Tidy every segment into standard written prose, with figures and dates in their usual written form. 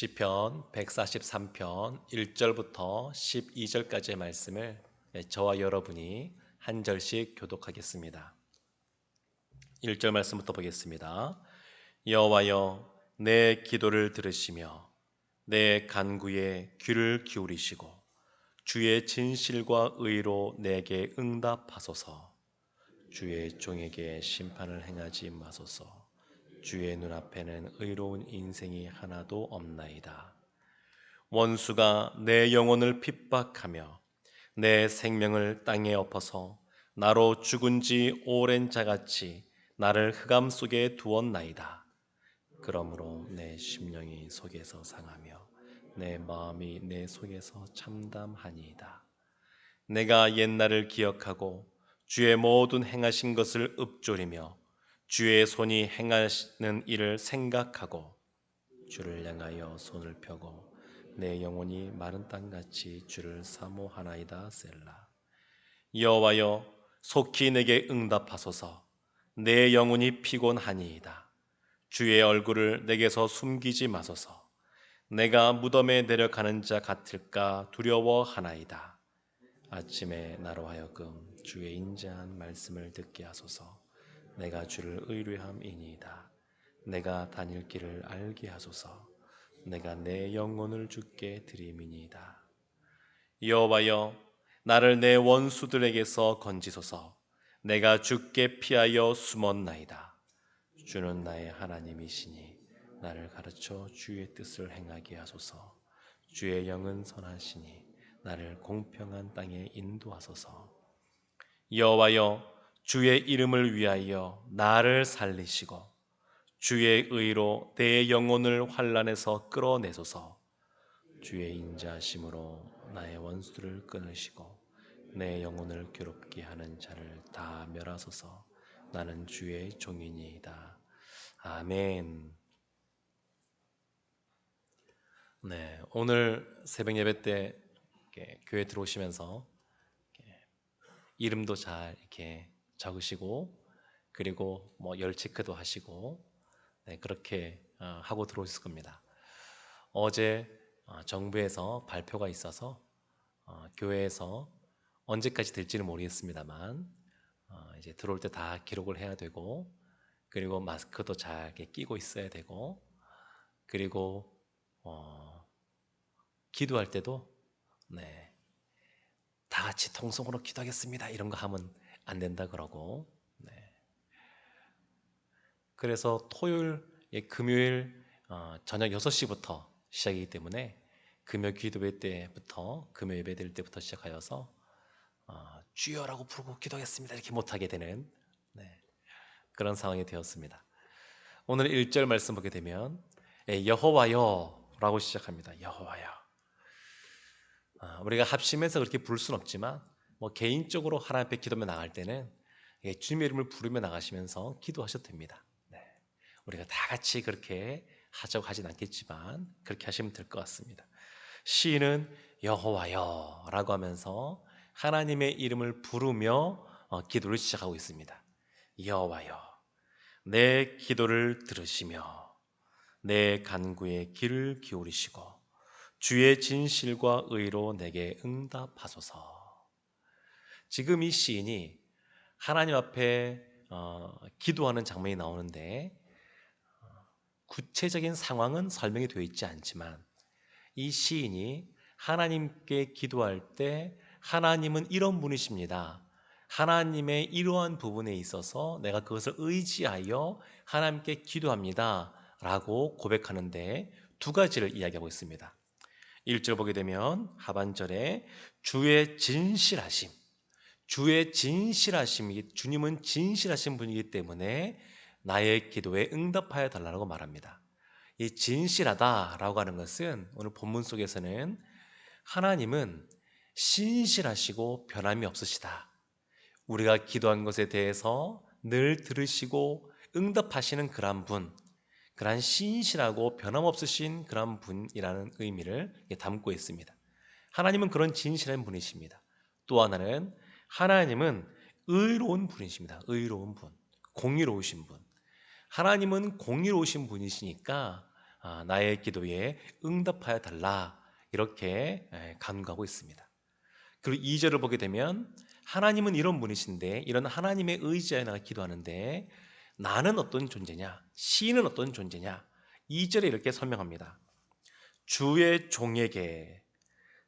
시편 143편 1절부터 12절까지의 말씀을 저와 여러분이 한 절씩 교독하겠습니다. 1절 말씀부터 보겠습니다. 여호와여, 내 기도를 들으시며 내 간구에 귀를 기울이시고 주의 진실과 의로 내게 응답하소서. 주의 종에게 심판을 행하지 마소서. 주의 눈앞에는 의로운 인생이 하나도 없나이다. 원수가 내 영혼을 핍박하며 내 생명을 땅에 엎어서 나로 죽은 지 오랜 자같이 나를 흑암 속에 두었나이다. 그러므로 내 심령이 속에서 상하며 내 마음이 내 속에서 참담하니이다. 내가 옛날을 기억하고 주의 모든 행하신 것을 읊조리며 주의 손이 행하시는 일을 생각하고 주를 향하여 손을 펴고 내 영혼이 마른 땅같이 주를 사모하나이다. 셀라. 여호와여, 속히 내게 응답하소서. 내 영혼이 피곤하니이다. 주의 얼굴을 내게서 숨기지 마소서. 내가 무덤에 내려가는 자 같을까 두려워하나이다. 아침에 나로 하여금 주의 인자한 말씀을 듣게 하소서. 내가 주를 의뢰함이니이다. 내가 다닐 길을 알게 하소서. 내가 내 영혼을 주께 드림이니이다. 여호와여, 나를 내 원수들에게서 건지소서. 내가 주께 피하여 숨었나이다. 주는 나의 하나님이시니 나를 가르쳐 주의 뜻을 행하게 하소서. 주의 영은 선하시니 나를 공평한 땅에 인도하소서. 여호와여, 주의 이름을 위하여 나를 살리시고 주의 의로 내 영혼을 환난에서 끌어내소서. 주의 인자하심으로 나의 원수를 끊으시고 내 영혼을 괴롭게 하는 자를 다 멸하소서. 나는 주의 종이니이다. 아멘. 네, 오늘 새벽 예배 때 교회 들어오시면서 이름도 잘 이렇게 적으시고 그리고 열 체크도 하시고 그렇게 하고 들어오실 겁니다. 어제 정부에서 발표가 있어서 교회에서 언제까지 될지는 모르겠습니다만 이제 들어올 때 다 기록을 해야 되고 그리고 마스크도 잘 이렇게 끼고 있어야 되고 그리고 기도할 때도 다 같이 통성으로 기도하겠습니다 이런 거 하면 안 된다 그러고 그래서 토요일, 금요일 저녁 6시부터 시작이기 때문에 금요 기도회 때부터 금요 예배 드릴 때부터 시작하여서 주여라고 부르고 기도하겠습니다 이렇게 못하게 되는 그런 상황이 되었습니다. 오늘 1절 말씀 보게 되면 여호와여 라고 시작합니다. 여호와여. 우리가 합심해서 그렇게 부를 수는 없지만 개인적으로 하나님 앞에 기도하며 나갈 때는 주님의 이름을 부르며 나가시면서 기도하셔도 됩니다. 우리가 다 같이 그렇게 하자고 하진 않겠지만 그렇게 하시면 될 것 같습니다. 시인은 여호와여 라고 하면서 하나님의 이름을 부르며 기도를 시작하고 있습니다. 여호와여, 내 기도를 들으시며 내 간구에 귀를 기울이시고 주의 진실과 의로 내게 응답하소서. 지금 이 시인이 하나님 앞에 기도하는 장면이 나오는데 구체적인 상황은 설명이 되어 있지 않지만 이 시인이 하나님께 기도할 때 하나님은 이런 분이십니다. 하나님의 이러한 부분에 있어서 내가 그것을 의지하여 하나님께 기도합니다 라고 고백하는데 두 가지를 이야기하고 있습니다. 1절 보게 되면 하반절에 주의 진실하심, 주님은 진실하신 분이기 때문에 나의 기도에 응답하여 달라고 말합니다. 이 진실하다라고 하는 것은 오늘 본문 속에서는 하나님은 신실하시고 변함이 없으시다. 우리가 기도한 것에 대해서 늘 들으시고 응답하시는 그러한 분, 그러한 신실하고 변함없으신 그러한 분이라는 의미를 담고 있습니다. 하나님은 그런 진실한 분이십니다. 또 하나는 하나님은 의로운 분이십니다. 의로운 분, 공의로우신 분. 하나님은 공의로우신 분이시니까 나의 기도에 응답하여 달라 이렇게 간구하고 있습니다. 그리고 2절을 보게 되면 하나님은 이런 분이신데 이런 하나님의 의지하에 내가 기도하는데 나는 어떤 존재냐? 시인은 어떤 존재냐? 2절에 이렇게 설명합니다. 주의 종에게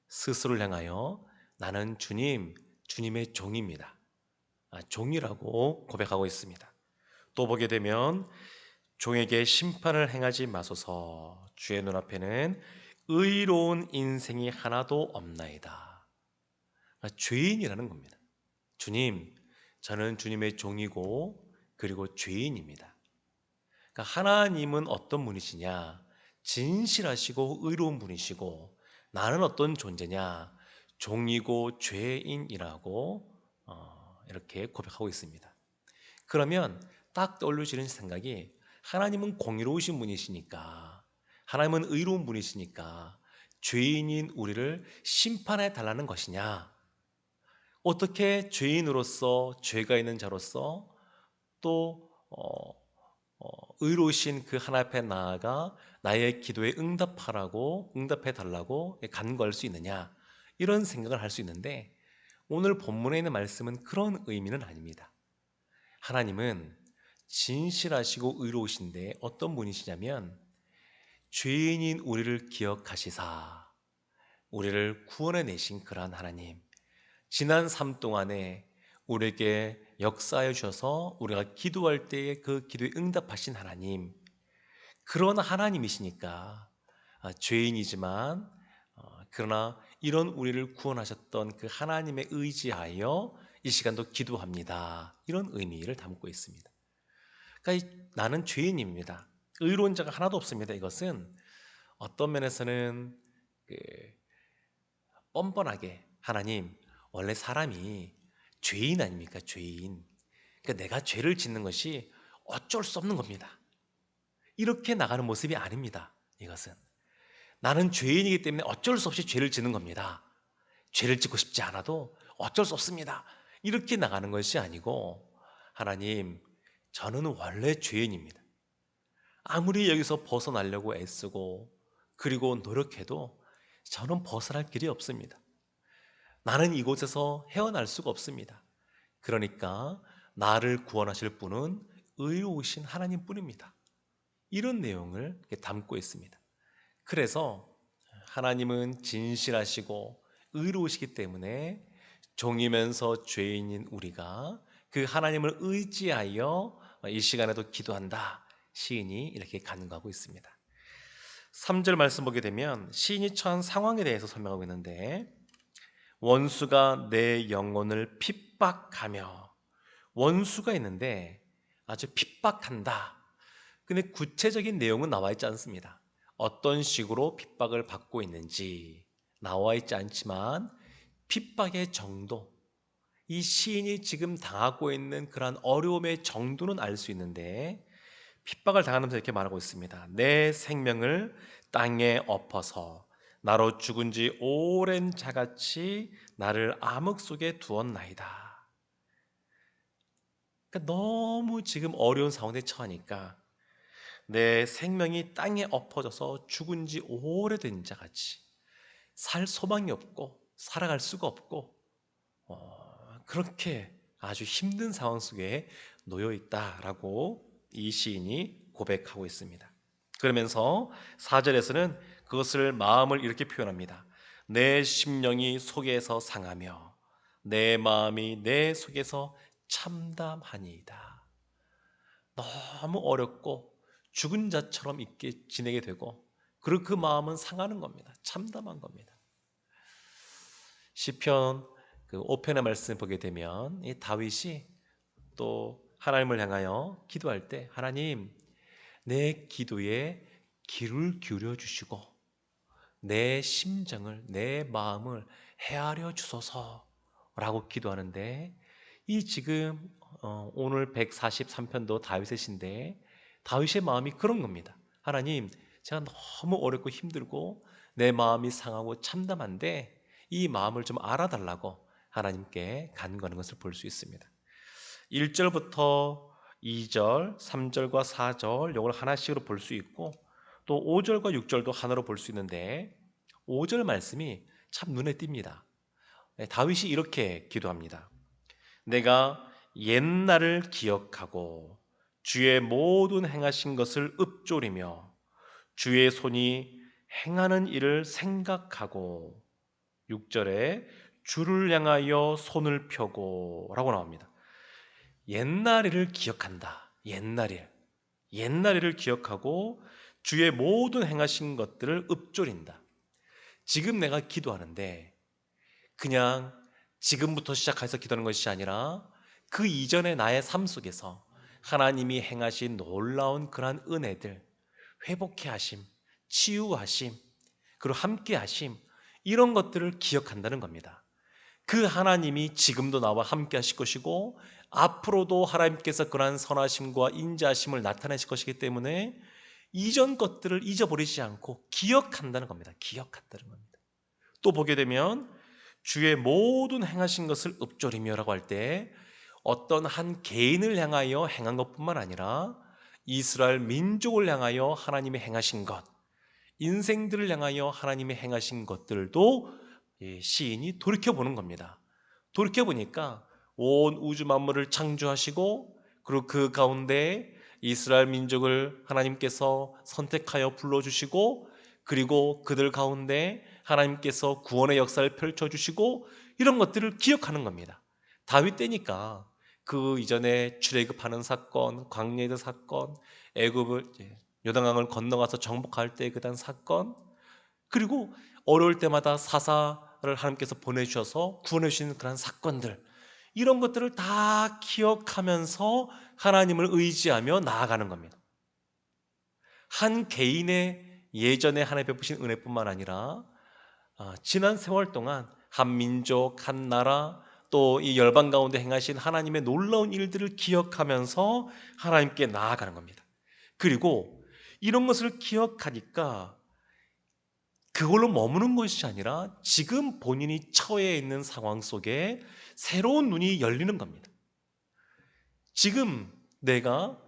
스스로를 향하여 나는 주님의 종입니다. 종이라고 고백하고 있습니다. 또 보게 되면 종에게 심판을 행하지 마소서 주의 눈앞에는 의로운 인생이 하나도 없나이다. 죄인이라는 겁니다. 주님, 저는 주님의 종이고 그리고 죄인입니다. 그러니까 하나님은 어떤 분이시냐? 진실하시고 의로운 분이시고 나는 어떤 존재냐? 종이고 죄인이라고 이렇게 고백하고 있습니다. 그러면 딱 떠올려지는 생각이 하나님은 공의로우신 분이시니까 하나님은 의로운 분이시니까 죄인인 우리를 심판해 달라는 것이냐? 어떻게 죄인으로서 죄가 있는 자로서 또 의로우신 그 하나님 앞에 나아가 나의 기도에 응답해 달라고 간구할 수 있느냐? 이런 생각을 할 수 있는데 오늘 본문에 있는 말씀은 그런 의미는 아닙니다. 하나님은 진실하시고 의로우신데 어떤 분이시냐면 죄인인 우리를 기억하시사 우리를 구원해 내신 그러한 하나님, 지난 삶 동안에 우리에게 역사해 주셔서 우리가 기도할 때에 그 기도에 응답하신 하나님, 그런 하나님이시니까 죄인이지만 그러나 이런 우리를 구원하셨던 그 하나님의 의지하여 이 시간도 기도합니다. 이런 의미를 담고 있습니다. 그러니까 나는 죄인입니다. 의로운 자가 하나도 없습니다. 이것은 어떤 면에서는 그 뻔뻔하게 하나님 원래 사람이 죄인 아닙니까? 죄인. 그러니까 내가 죄를 짓는 것이 어쩔 수 없는 겁니다. 이렇게 나가는 모습이 아닙니다. 이것은 나는 죄인이기 때문에 어쩔 수 없이 죄를 짓는 겁니다. 죄를 짓고 싶지 않아도 어쩔 수 없습니다. 이렇게 나가는 것이 아니고 하나님 저는 원래 죄인입니다. 아무리 여기서 벗어나려고 애쓰고 그리고 노력해도 저는 벗어날 길이 없습니다. 나는 이곳에서 헤어날 수가 없습니다. 그러니까 나를 구원하실 분은 의로우신 하나님뿐입니다. 이런 내용을 담고 있습니다. 그래서 하나님은 진실하시고 의로우시기 때문에 종이면서 죄인인 우리가 그 하나님을 의지하여 이 시간에도 기도한다. 시인이 이렇게 간구하고 있습니다. 3절 말씀 보게 되면 시인이 처한 상황에 대해서 설명하고 있는데 원수가 내 영혼을 핍박하며 원수가 있는데 아주 핍박한다. 근데 구체적인 내용은 나와 있지 않습니다. 어떤 식으로 핍박을 받고 있는지 나와 있지 않지만 핍박의 정도, 이 시인이 지금 당하고 있는 그러한 어려움의 정도는 알 수 있는데 핍박을 당하면서 이렇게 말하고 있습니다. 내 생명을 땅에 엎어서 나로 죽은 지 오랜 자같이 나를 암흑 속에 두었나이다. 그러니까 너무 지금 어려운 상황에 처하니까 내 생명이 땅에 엎어져서 죽은 지 오래된 자같이 살 소망이 없고 살아갈 수가 없고 그렇게 아주 힘든 상황 속에 놓여 있다라고 이 시인이 고백하고 있습니다. 그러면서 4절에서는 그것을 마음을 이렇게 표현합니다. 내 심령이 속에서 상하며 내 마음이 내 속에서 참담하니이다. 너무 어렵고 죽은 자처럼 있게 지내게 되고 그리고 그 마음은 상하는 겁니다. 참담한 겁니다. 시편 그 5편의 말씀 보게 되면 이 다윗이 또 하나님을 향하여 기도할 때 하나님 내 기도에 귀를 기울여 주시고 내 심정을 내 마음을 헤아려 주소서라고 기도하는데 이 지금 오늘 143편도 다윗의 시인데 다윗의 마음이 그런 겁니다. 하나님 제가 너무 어렵고 힘들고 내 마음이 상하고 참담한데 이 마음을 좀 알아달라고 하나님께 간구하는 것을 볼 수 있습니다. 1절부터 2절, 3절과 4절 이걸 하나씩으로 볼 수 있고 또 5절과 6절도 하나로 볼 수 있는데 5절 말씀이 참 눈에 띕니다. 다윗이 이렇게 기도합니다. 내가 옛날을 기억하고 주의 모든 행하신 것을 읊조리며 주의 손이 행하는 일을 생각하고 6절에 주를 향하여 손을 펴고 라고 나옵니다. 옛날 일을 기억한다. 옛날 일을 기억하고 주의 모든 행하신 것들을 읊조린다. 지금 내가 기도하는데 그냥 지금부터 시작해서 기도하는 것이 아니라 그 이전의 나의 삶 속에서 하나님이 행하신 놀라운 그러한 은혜들, 회복해 하심, 치유하심, 그리고 함께 하심, 이런 것들을 기억한다는 겁니다. 그 하나님이 지금도 나와 함께 하실 것이고 앞으로도 하나님께서 그러한 선하심과 인자하심을 나타내실 것이기 때문에 이전 것들을 잊어버리지 않고 기억한다는 겁니다. 기억한다는 겁니다. 또 보게 되면 주의 모든 행하신 것을 읊조리며라고 할 때 어떤 한 개인을 향하여 행한 것뿐만 아니라 이스라엘 민족을 향하여 하나님이 행하신 것, 인생들을 향하여 하나님이 행하신 것들도 시인이 돌이켜보는 겁니다. 돌이켜보니까 온 우주 만물을 창조하시고 그리고 그 가운데 이스라엘 민족을 하나님께서 선택하여 불러주시고 그리고 그들 가운데 하나님께서 구원의 역사를 펼쳐주시고 이런 것들을 기억하는 겁니다. 다윗 때니까 그 이전에 출애굽하는 사건, 광야의 사건, 애굽을 요단강을 건너가서 정복할 때 그다음 사건, 그리고 어려울 때마다 사사를 하나님께서 보내주셔서 구원해 주시는 그런 사건들, 이런 것들을 다 기억하면서 하나님을 의지하며 나아가는 겁니다. 한 개인의 예전에 하나님 베푸신 은혜뿐만 아니라 지난 세월 동안 한 민족, 한 나라, 또 이 열방 가운데 행하신 하나님의 놀라운 일들을 기억하면서 하나님께 나아가는 겁니다. 그리고 이런 것을 기억하니까 그걸로 머무는 것이 아니라 지금 본인이 처해 있는 상황 속에 새로운 눈이 열리는 겁니다. 지금 내가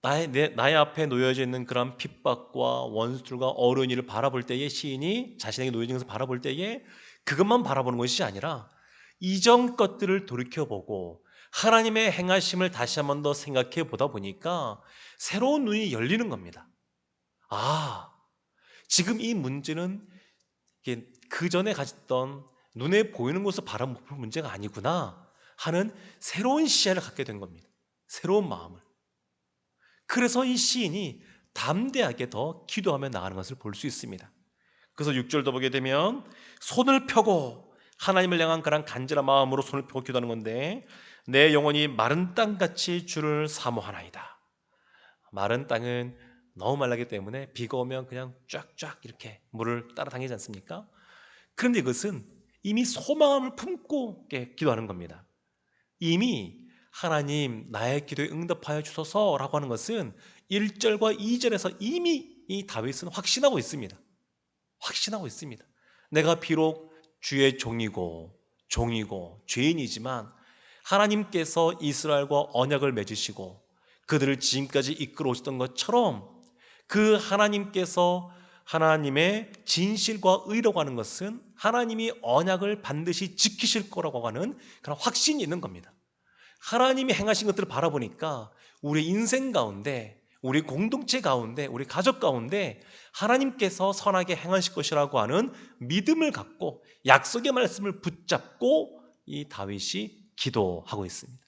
나의 앞에 놓여져 있는 그런 핍박과 원수들과 어려운 일을 바라볼 때에 시인이 자신에게 놓여진 것을 바라볼 때에 그것만 바라보는 것이 아니라 이전 것들을 돌이켜보고 하나님의 행하심을 다시 한 번 더 생각해 보다 보니까 새로운 눈이 열리는 겁니다. 아, 지금 이 문제는 그 전에 가졌던 눈에 보이는 것을 바라볼 문제가 아니구나 하는 새로운 시야를 갖게 된 겁니다. 새로운 마음을. 그래서 이 시인이 담대하게 더 기도하며 나가는 것을 볼 수 있습니다. 그래서 6절도 보게 되면 손을 펴고 하나님을 향한 그런 간절한 마음으로 손을 펴고 기도하는 건데 내 영혼이 마른 땅같이 주를 사모하나이다. 마른 땅은 너무 말라기 때문에 비가 오면 그냥 쫙쫙 이렇게 물을 따라다니지 않습니까? 그런데 이것은 이미 소망을 품고 기도하는 겁니다. 이미 하나님 나의 기도에 응답하여 주소서라고 하는 것은 1절과 2절에서 이미 이 다윗은 확신하고 있습니다. 확신하고 있습니다. 내가 비록 주의 종이고 죄인이지만 하나님께서 이스라엘과 언약을 맺으시고 그들을 지금까지 이끌어 오셨던 것처럼 그 하나님께서 하나님의 진실과 의라고 하는 것은 하나님이 언약을 반드시 지키실 거라고 하는 그런 확신이 있는 겁니다. 하나님이 행하신 것들을 바라보니까 우리 인생 가운데, 우리 공동체 가운데, 우리 가족 가운데 하나님께서 선하게 행하실 것이라고 하는 믿음을 갖고 약속의 말씀을 붙잡고 이 다윗이 기도하고 있습니다.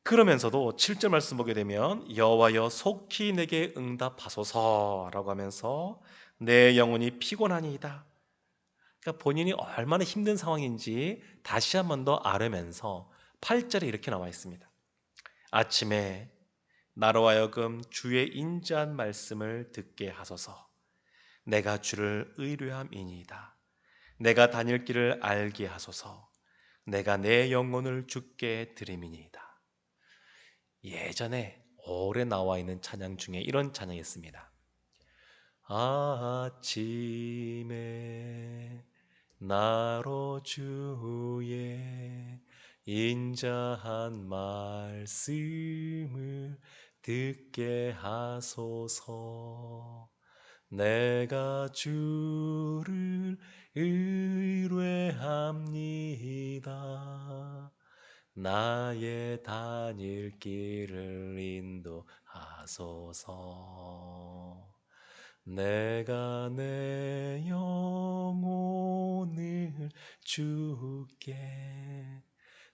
그러면서도 7절 말씀 보게 되면 여호와여 속히 내게 응답하소서라고 하면서 내 영혼이 피곤하니이다. 그러니까 본인이 얼마나 힘든 상황인지 다시 한 번 더 알으면서 8절에 이렇게 나와 있습니다. 아침에 나로 하여금 주의 인자한 말씀을 듣게 하소서. 내가 주를 의뢰함이니이다. 내가 다닐 길을 알게 하소서. 내가 내 영혼을 주께 드림이니이다. 예전에 오래 나와 있는 찬양 중에 이런 찬양이 있습니다. 아침에 나로 주의 인자한 말씀을 듣게 하소서. 내가 주를 의뢰합니다. 나의 다닐 길을 인도하소서. 내가 내 영혼을 주께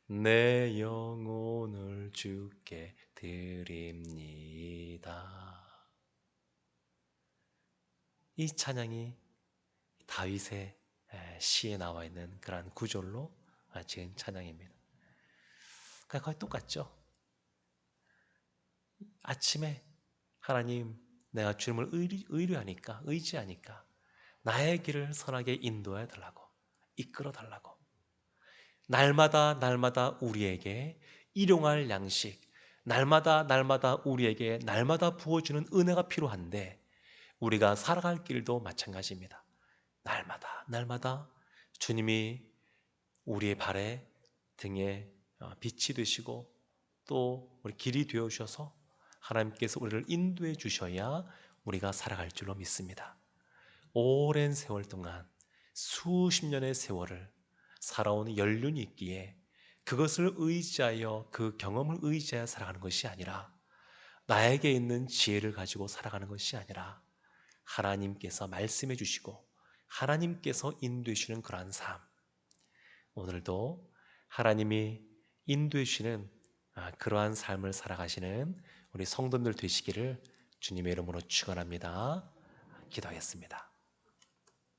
내 영혼을 주께 드립니다. 이 찬양이 다윗의 시에 나와 있는 그러한 구절로 지은 찬양입니다. 그러니까 거의 똑같죠. 아침에 하나님, 내가 주님을 의뢰하니까, 의지하니까 나의 길을 선하게 인도해 달라고, 이끌어 달라고. 날마다 날마다 우리에게 일용할 양식, 날마다 우리에게 날마다 부어주는 은혜가 필요한데, 우리가 살아갈 길도 마찬가지입니다. 날마다 주님이 우리의 발에 등에 빛이 되시고 또 우리 길이 되어 주셔서 하나님께서 우리를 인도해 주셔야 우리가 살아갈 줄로 믿습니다. 오랜 세월 동안 수십 년의 세월을 살아온 연륜이 있기에 그것을 의지하여 그 경험을 의지하여 살아가는 것이 아니라 나에게 있는 지혜를 가지고 살아가는 것이 아니라 하나님께서 말씀해 주시고 하나님께서 인도해 주시는 그러한 삶, 오늘도 하나님이 인도해 주시는 그러한 삶을 살아가시는 우리 성도들 되시기를 주님의 이름으로 축원합니다. 기도하겠습니다.